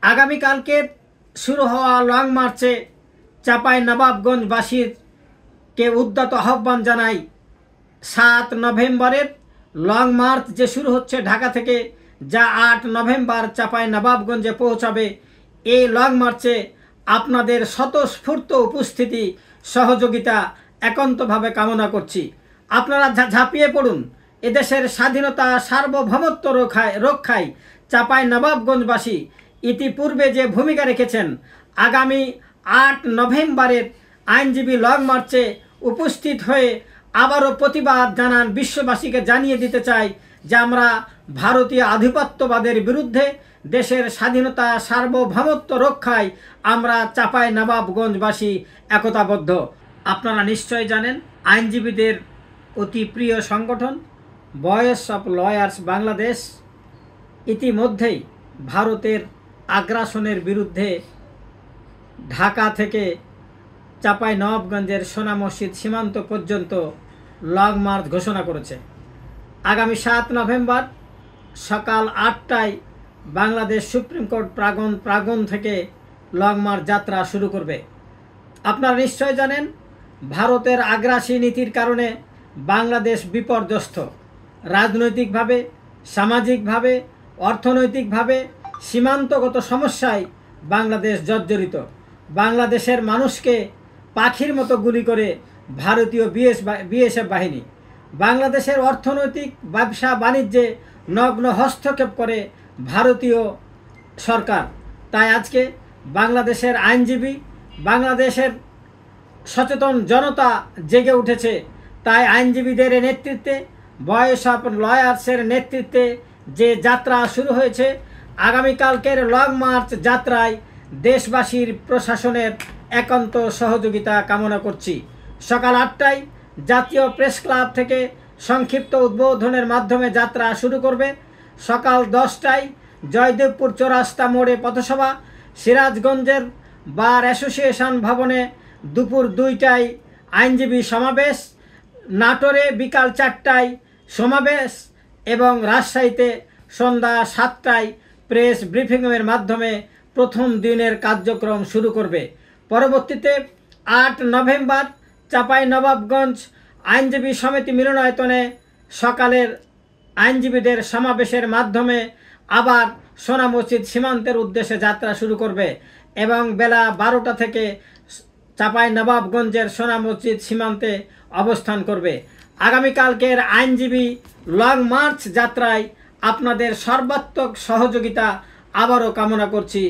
আগামীকালকে শুরু হওয়া লং মার্চে চাঁপাইনবাবগঞ্জবাসীকে উদ্যত আহ্বান জানাই। 7 নভেম্বরের লং মার্চ যে শুরু হচ্ছে ঢাকা থেকে, যা 8 নভেম্বর চাঁপাইনবাবগঞ্জে পৌঁছাবে, এই লং মার্চে আপনাদের স্বতঃস্ফূর্ত উপস্থিতি সহযোগিতা একান্তভাবে কামনা করছি। আপনারা ঝাঁপিয়ে পড়ুন। এদেশের স্বাধীনতা সার্বভৌমত্ব রক্ষায় চাঁপাইনবাবগঞ্জবাসী ইতিপূর্বে যে ভূমিকা রেখেছেন, আগামী 8 নভেম্বরের আইনজীবী লং মার্চে উপস্থিত হয়ে আবারও প্রতিবাদ জানান। বিশ্ববাসীকে জানিয়ে দিতে চাই যে আমরা ভারতীয় আধিপত্যবাদের বিরুদ্ধে দেশের স্বাধীনতা সার্বভৌমত্ব রক্ষায় আমরা চাঁপাইনবাবগঞ্জবাসী একতাবদ্ধ। আপনারা নিশ্চয় জানেন, আইনজীবীদের অতি প্রিয় সংগঠন ভয়েস অফ লয়ার্স বাংলাদেশ ইতিমধ্যেই ভারতের আগ্রাসনের বিরুদ্ধে ঢাকা থেকে চাঁপাইনবাবগঞ্জের সোনা মসজিদ সীমান্ত পর্যন্ত লং মার্চ ঘোষণা করেছে। আগামী 7 নভেম্বর সকাল 8টায় বাংলাদেশ সুপ্রিম কোর্ট প্রাঙ্গণ থেকে লং মার্চ যাত্রা শুরু করবে। আপনারা নিশ্চয় জানেন, ভারতের আগ্রাসী নীতির কারণে বাংলাদেশ বিপর্যস্ত। রাজনৈতিকভাবে, সামাজিকভাবে, অর্থনৈতিকভাবে সীমান্তগত সমস্যায় বাংলাদেশ জর্জরিত। বাংলাদেশের মানুষকে পাখির মতো গুলি করে ভারতীয় বিএসএফ বাহিনী। বাংলাদেশের অর্থনৈতিক ব্যবসা বাণিজ্যে নগ্ন হস্তক্ষেপ করে ভারতীয় সরকার। তাই আজকে বাংলাদেশের আইনজীবী, বাংলাদেশের সচেতন জনতা জেগে উঠেছে। তাই আইনজীবীদের নেতৃত্বে, ভয়েস অফ লয়ার্সের নেতৃত্বে যে যাত্রা শুরু হয়েছে, আগামীকালকের লং মার্চ যাত্রায় দেশবাসীর প্রশাসনের একান্ত সহযোগিতা কামনা করছি। সকাল 8টায় জাতীয় প্রেস ক্লাব থেকে সংক্ষিপ্ত উদ্বোধনের মাধ্যমে যাত্রা শুরু করবে। সকাল 10টায় জয়দেবপুর চৌরাস্তা মোড়ে পথসভা, সিরাজগঞ্জের বার অ্যাসোসিয়েশন ভবনে দুপুর 2টায় আইনজীবী সমাবেশ, নাটোরে বিকাল 4টায় সমাবেশ এবং রাজশাহীতে সন্ধ্যা 7টায় প্রেস ব্রিফিংয়ের মাধ্যমে প্রথম দিনের কার্যক্রম শুরু করবে। পরবর্তীতে 8 নভেম্বর চাঁপাইনবাবগঞ্জ আইনজীবী সমিতি মিলনায়তনে সকালের আইনজীবীদের সমাবেশের মাধ্যমে আবার সোনা মসজিদ সীমান্তের উদ্দেশ্যে যাত্রা শুরু করবে এবং বেলা 12টা থেকে চাঁপাইনবাবগঞ্জের সোনা মসজিদ সীমান্তে অবস্থান করবে। আগামীকালকের আইনজীবী লং মার্চ যাত্রায় আপনাদের সর্বাত্মক সহযোগিতা আবারও কামনা করছি।